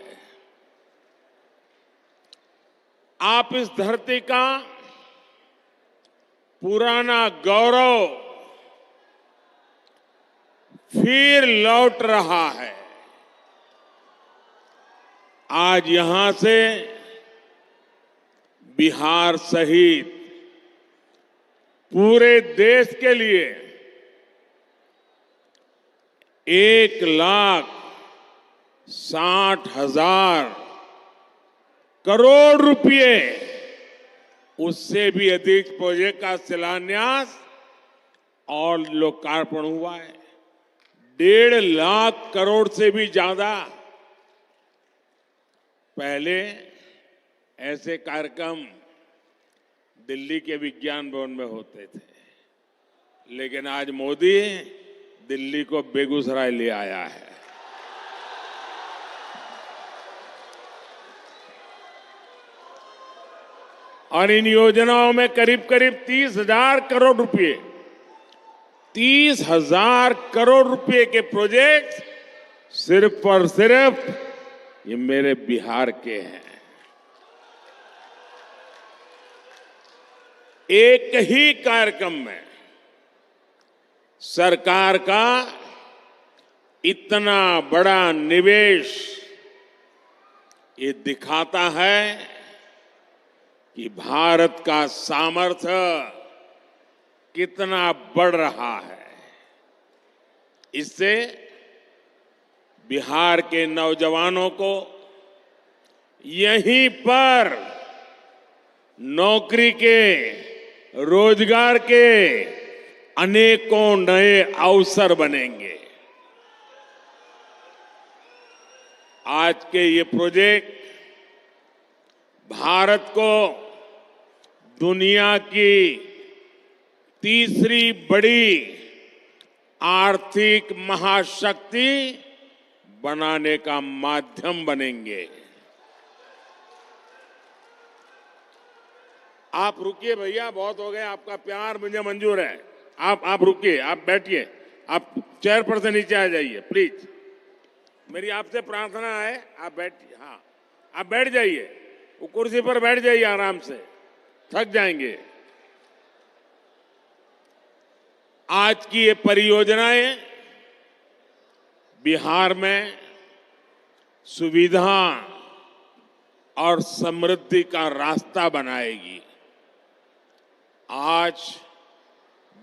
आप इस धरती का पुराना गौरव फिर लौट रहा है। आज यहां से बिहार सहित पूरे देश के लिए 1,60,000 करोड़ रुपए, उससे भी अधिक प्रोजेक्ट का शिलान्यास और लोकार्पण हुआ है। 1.5 लाख करोड़ से भी ज्यादा। पहले ऐसे कार्यक्रम दिल्ली के विज्ञान भवन में होते थे, लेकिन आज मोदी दिल्ली को बेगूसराय ले आया है। और इन योजनाओं में करीब करीब 30,000 करोड़ रुपए, 30,000 करोड़ रुपए के प्रोजेक्ट सिर्फ और सिर्फ ये मेरे बिहार के हैं। एक ही कार्यक्रम में सरकार का इतना बड़ा निवेश ये दिखाता है कि भारत का सामर्थ्य कितना बढ़ रहा है। इससे बिहार के नौजवानों को यहीं पर नौकरी के, रोजगार के अनेकों नए अवसर बनेंगे। आज के ये प्रोजेक्ट भारत को दुनिया की तीसरी बड़ी आर्थिक महाशक्ति बनाने का माध्यम बनेंगे। आप रुकिए भैया, बहुत हो गए, आपका प्यार मुझे मंजूर है। आप रुकिए, आप बैठिए, आप चेयर पर से नीचे आ जाइए प्लीज। मेरी आपसे प्रार्थना है, आप बैठिए। हाँ, आप बैठ जाइए, वो कुर्सी पर बैठ जाइए आराम से, थक जाएंगे। आज की ये परियोजनाएं बिहार में सुविधा और समृद्धि का रास्ता बनाएगी। आज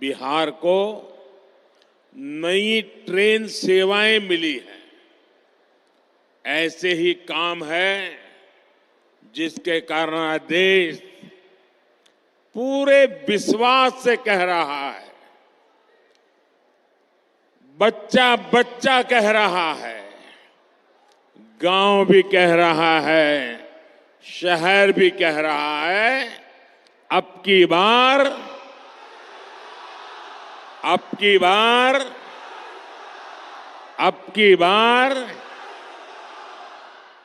बिहार को नई ट्रेन सेवाएं मिली हैं। ऐसे ही काम है जिसके कारण आज देश पूरे विश्वास से कह रहा है, बच्चा बच्चा कह रहा है, गांव भी कह रहा है, शहर भी कह रहा है, अब की बार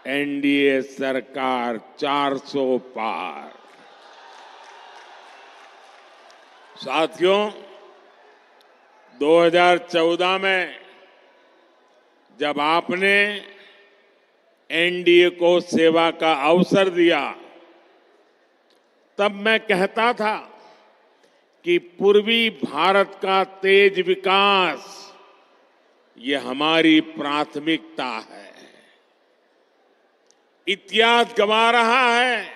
एनडीए सरकार 400 पार। साथियों, 2014 में जब आपने एनडीए को सेवा का अवसर दिया, तब मैं कहता था कि पूर्वी भारत का तेज विकास ये हमारी प्राथमिकता है। इतिहास गवा रहा है,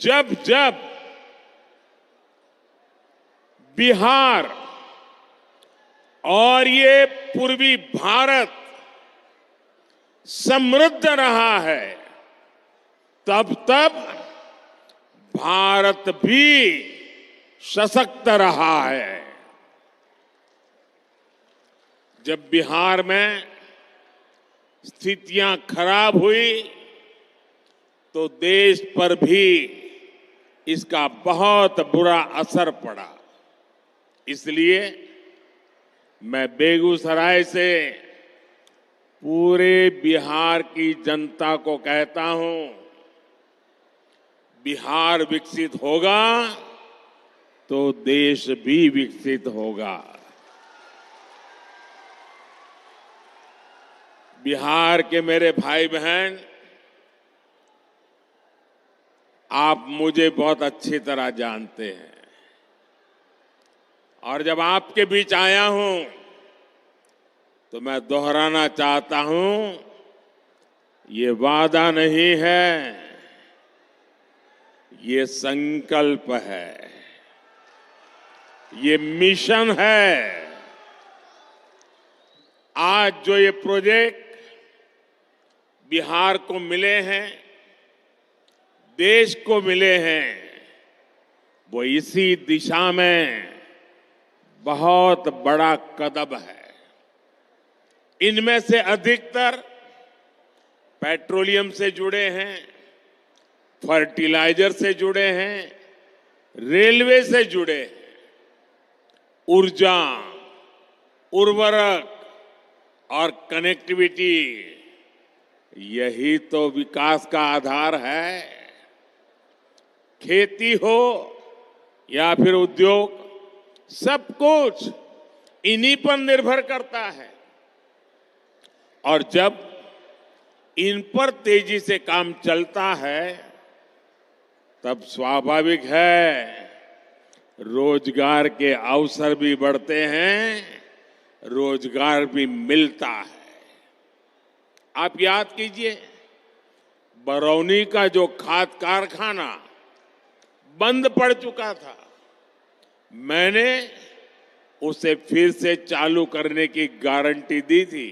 जब जब बिहार और ये पूर्वी भारत समृद्ध रहा है, तब तब भारत भी सशक्त रहा है। जब बिहार में स्थितियां खराब हुई तो देश पर भी इसका बहुत बुरा असर पड़ा। इसलिए मैं बेगूसराय से पूरे बिहार की जनता को कहता हूं, बिहार विकसित होगा तो देश भी विकसित होगा। बिहार के मेरे भाई बहन, आप मुझे बहुत अच्छी तरह जानते हैं, और जब आपके बीच आया हूं तो मैं दोहराना चाहता हूं, ये वादा नहीं है, ये संकल्प है, ये मिशन है। आज जो ये प्रोजेक्ट बिहार को मिले हैं, देश को मिले हैं, वो इसी दिशा में बहुत बड़ा कदम है। इनमें से अधिकतर पेट्रोलियम से जुड़े हैं, फर्टिलाइजर से जुड़े हैं, रेलवे से जुड़े हैं, ऊर्जा, उर्वरक और कनेक्टिविटी, यही तो विकास का आधार है। खेती हो या फिर उद्योग, सब कुछ इन्हीं पर निर्भर करता है। और जब इन पर तेजी से काम चलता है, तब स्वाभाविक है रोजगार के अवसर भी बढ़ते हैं, रोजगार भी मिलता है। आप याद कीजिए, बरौनी का जो खाद कारखाना बंद पड़ चुका था, मैंने उसे फिर से चालू करने की गारंटी दी थी।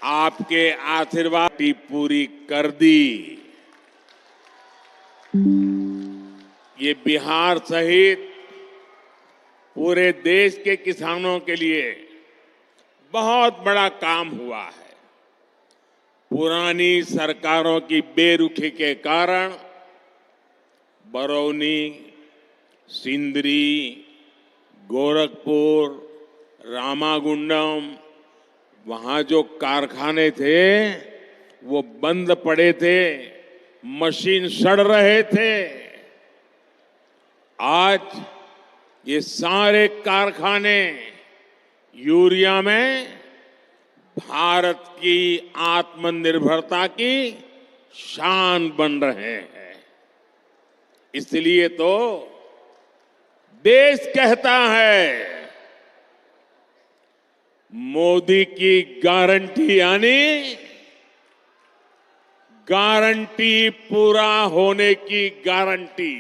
आपके आशीर्वाद की पूरी कर दी। ये बिहार सहित पूरे देश के किसानों के लिए बहुत बड़ा काम हुआ है। पुरानी सरकारों की बेरुखी के कारण बरौनी, सिंदरी, गोरखपुर, रामागुंडम, वहां जो कारखाने थे वो बंद पड़े थे, मशीन सड़ रहे थे। आज ये सारे कारखाने यूरिया में भारत की आत्मनिर्भरता की शान बन रहे हैं। इसलिए तो देश कहता है, मोदी की गारंटी यानी गारंटी पूरा होने की गारंटी।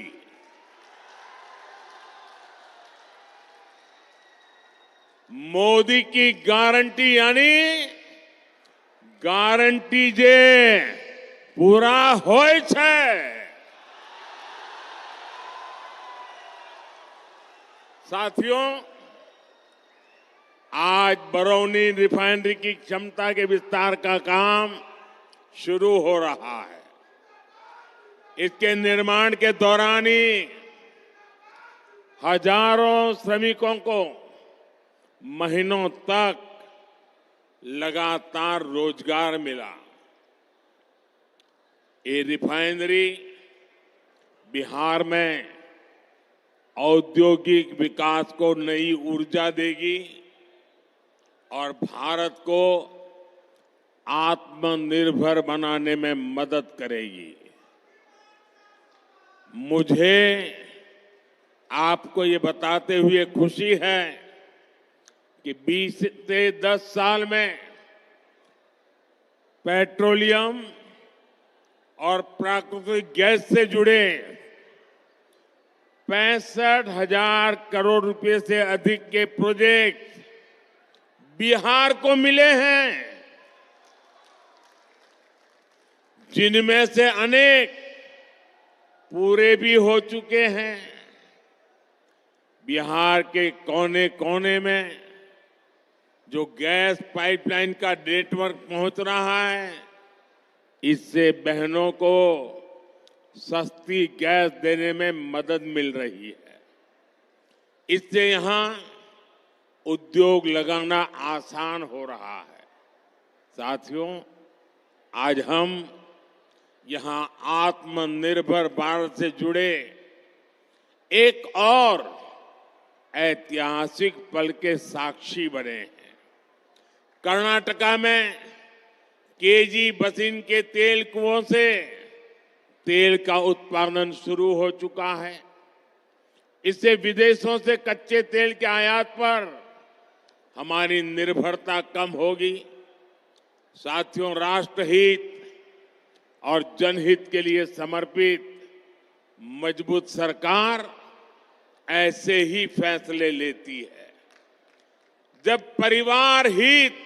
मोदी की गारंटी यानी गारंटी जे पूरा होय छे। साथियों, आज बरौनी रिफाइनरी की क्षमता के विस्तार का काम शुरू हो रहा है। इसके निर्माण के दौरान ही हजारों श्रमिकों को महीनों तक लगातार रोजगार मिला। ये रिफाइनरी बिहार में औद्योगिक विकास को नई ऊर्जा देगी और भारत को आत्मनिर्भर बनाने में मदद करेगी। मुझे आपको ये बताते हुए खुशी है कि 20 से 10 साल में पेट्रोलियम और प्राकृतिक गैस से जुड़े 65,000 करोड़ रुपए से अधिक के प्रोजेक्ट बिहार को मिले हैं, जिनमें से अनेक पूरे भी हो चुके हैं। बिहार के कोने कोने में जो गैस पाइपलाइन का नेटवर्क पहुंच रहा है, इससे बहनों को सस्ती गैस देने में मदद मिल रही है। इससे यहां उद्योग लगाना आसान हो रहा है। साथियों, आज हम यहां आत्मनिर्भर भारत से जुड़े एक और ऐतिहासिक पल के साक्षी बने हैं। कर्नाटका में केजी बसिन के तेल कुओं से तेल का उत्पादन शुरू हो चुका है। इससे विदेशों से कच्चे तेल के आयात पर हमारी निर्भरता कम होगी। साथियों, राष्ट्रहित और जनहित के लिए समर्पित मजबूत सरकार ऐसे ही फैसले लेती है। जब परिवार हित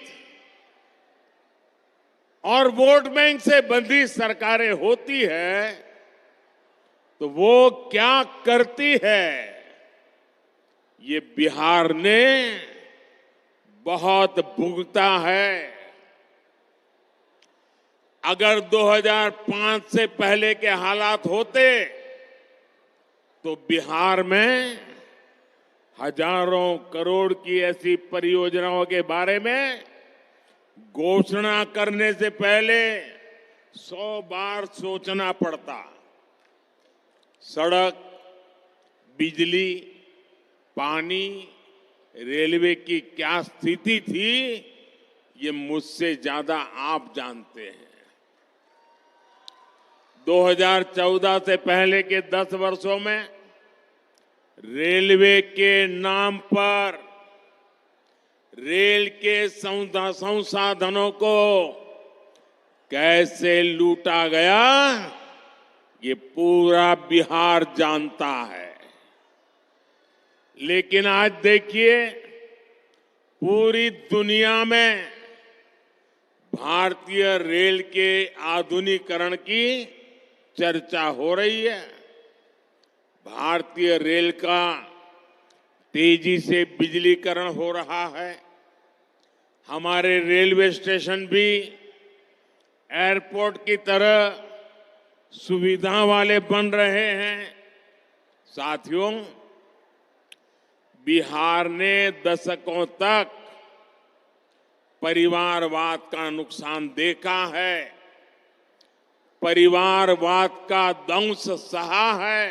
और वोट बैंक से बंधी सरकारें होती है तो वो क्या करती है, ये बिहार ने बहुत भुगता है। अगर 2005 से पहले के हालात होते तो बिहार में हजारों करोड़ की ऐसी परियोजनाओं के बारे में घोषणा करने से पहले 100 बार सोचना पड़ता। सड़क, बिजली, पानी, रेलवे की क्या स्थिति थी, ये मुझसे ज्यादा आप जानते हैं। 2014 से पहले के 10 वर्षों में रेलवे के नाम पर रेल के संसाधनों को कैसे लूटा गया, ये पूरा बिहार जानता है। लेकिन आज देखिए, पूरी दुनिया में भारतीय रेल के आधुनिकीकरण की चर्चा हो रही है। भारतीय रेल का तेजी से बिजलीकरण हो रहा है। हमारे रेलवे स्टेशन भी एयरपोर्ट की तरह सुविधा वाले बन रहे हैं। साथियों, बिहार ने दशकों तक परिवारवाद का नुकसान देखा है, परिवारवाद का दंश सहा है।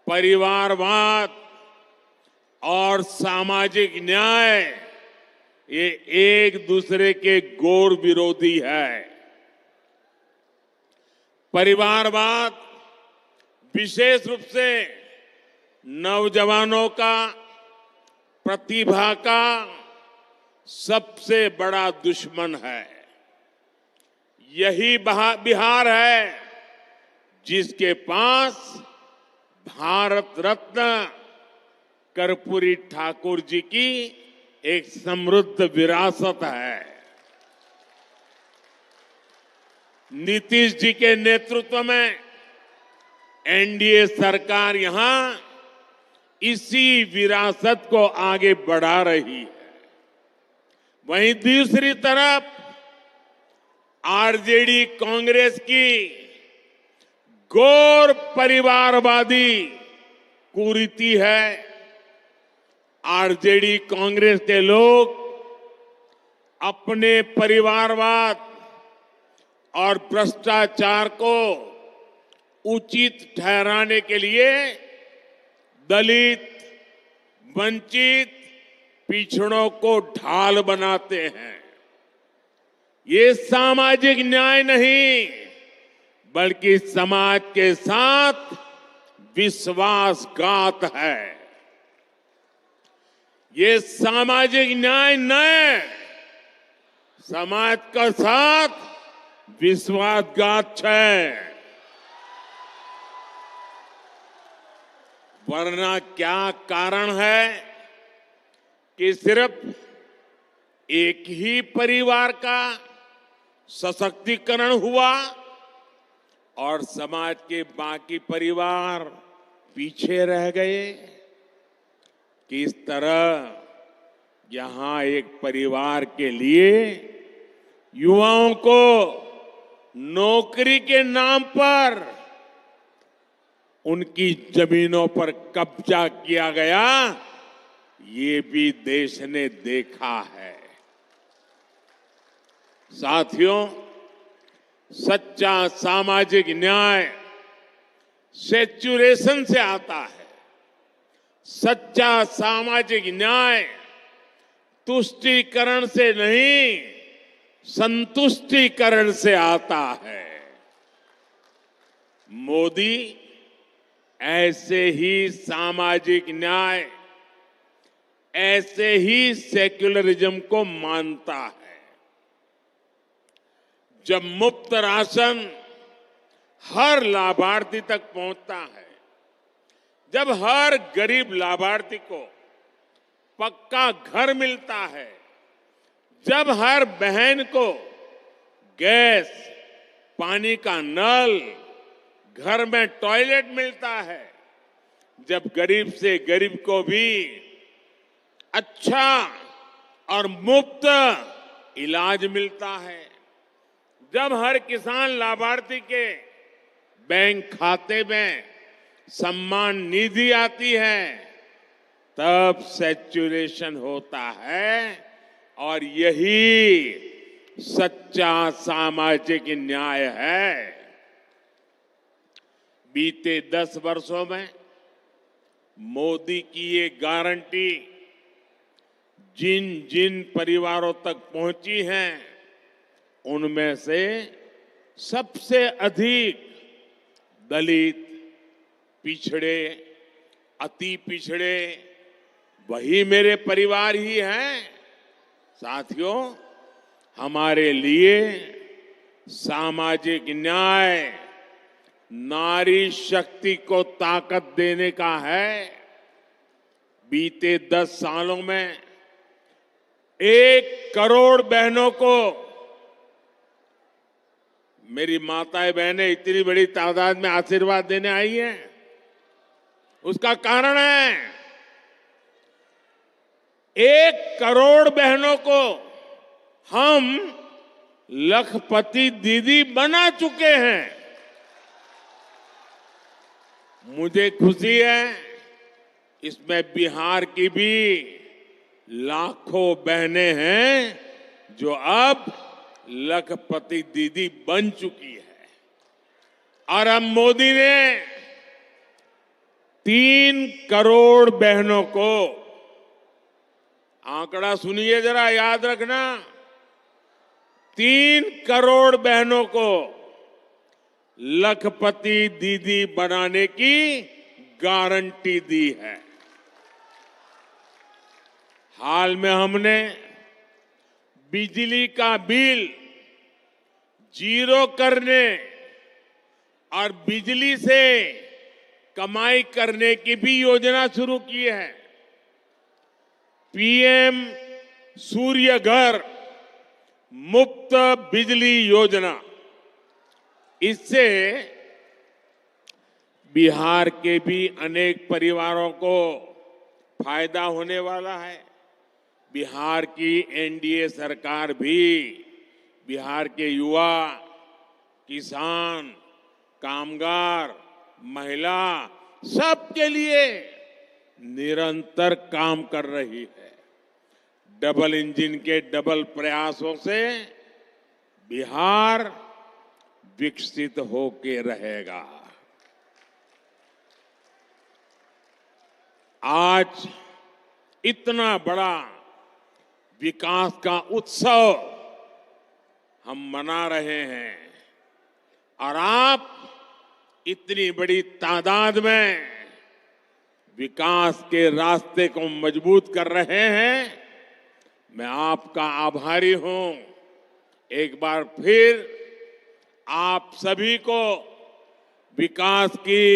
परिवारवाद और सामाजिक न्याय ये एक दूसरे के घोर विरोधी है। परिवारवाद विशेष रूप से नौजवानों का, प्रतिभा का सबसे बड़ा दुश्मन है। यही बिहार है जिसके पास भारत रत्न कर्पूरी ठाकुर जी की एक समृद्ध विरासत है। नीतीश जी के नेतृत्व में एनडीए सरकार यहां इसी विरासत को आगे बढ़ा रही है। वहीं दूसरी तरफ आरजेडी कांग्रेस की घोर परिवारवादी कुरीति है। आरजेडी कांग्रेस के लोग अपने परिवारवाद और भ्रष्टाचार को उचित ठहराने के लिए दलित, वंचित, पिछड़ों को ढाल बनाते हैं। ये सामाजिक न्याय नहीं, बल्कि समाज के साथ विश्वासघात है। ये सामाजिक न्याय न, समाज का साथ विश्वासघात है। वरना क्या कारण है कि सिर्फ एक ही परिवार का सशक्तिकरण हुआ और समाज के बाकी परिवार पीछे रह गए? किस तरह यहां एक परिवार के लिए युवाओं को नौकरी के नाम पर उनकी जमीनों पर कब्जा किया गया, ये भी देश ने देखा है। साथियों, सच्चा सामाजिक न्याय सेचुरेशन से आता है। सच्चा सामाजिक न्याय तुष्टीकरण से नहीं, संतुष्टीकरण से आता है। मोदी ऐसे ही सामाजिक न्याय, ऐसे ही सेक्युलरिज्म को मानता है। जब मुफ्त राशन हर लाभार्थी तक पहुंचता है, जब हर गरीब लाभार्थी को पक्का घर मिलता है, जब हर बहन को गैस, पानी का नल, घर में टॉयलेट मिलता है, जब गरीब से गरीब को भी अच्छा और मुफ्त इलाज मिलता है, जब हर किसान लाभार्थी के बैंक खाते में सम्मान निधि आती है, तब सैचुरेशन होता है और यही सच्चा सामाजिक न्याय है। बीते 10 वर्षों में मोदी की ये गारंटी जिन जिन परिवारों तक पहुंची है, उनमें से सबसे अधिक दलित, पिछड़े, अति पिछड़े वही मेरे परिवार ही हैं। साथियों, हमारे लिए सामाजिक न्याय नारी शक्ति को ताकत देने का है। बीते 10 सालों में 1 करोड़ बहनों को, मेरी माताएं बहनें इतनी बड़ी तादाद में आशीर्वाद देने आई हैं, उसका कारण है 1 करोड़ बहनों को हम लखपति दीदी बना चुके हैं। मुझे खुशी है, इसमें बिहार की भी लाखों बहनें हैं जो अब लखपति दीदी बन चुकी है। और अब मोदी ने 3 करोड़ बहनों को, आंकड़ा सुनिए जरा, याद रखना, 3 करोड़ बहनों को लखपति दीदी बनाने की गारंटी दी है। हाल में हमने बिजली का बिल 0 करने और बिजली से कमाई करने की भी योजना शुरू की है। पीएम सूर्य घर मुफ्त बिजली योजना, इससे बिहार के भी अनेक परिवारों को फायदा होने वाला है। बिहार की एनडीए सरकार भी बिहार के युवा, किसान, कामगार, महिला सबके लिए निरंतर काम कर रही है। डबल इंजन के डबल प्रयासों से बिहार विकसित होके रहेगा। आज इतना बड़ा विकास का उत्सव हम मना रहे हैं और आप इतनी बड़ी तादाद में विकास के रास्ते को मजबूत कर रहे हैं। मैं आपका आभारी हूं। एक बार फिर आप सभी को विकास की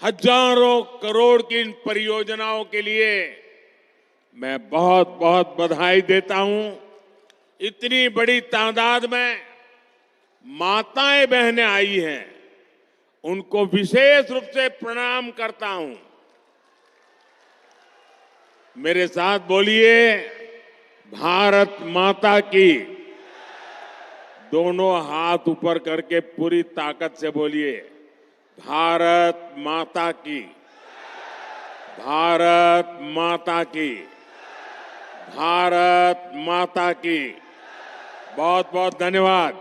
हजारों करोड़ की इन परियोजनाओं के लिए मैं बहुत बहुत बधाई देता हूं। इतनी बड़ी तादाद में माताएं बहनें आई हैं, उनको विशेष रूप से प्रणाम करता हूं। मेरे साथ बोलिए, भारत माता की। दोनों हाथ ऊपर करके पूरी ताकत से बोलिए, भारत माता की, भारत माता की, भारत माता की। बहुत बहुत धन्यवाद।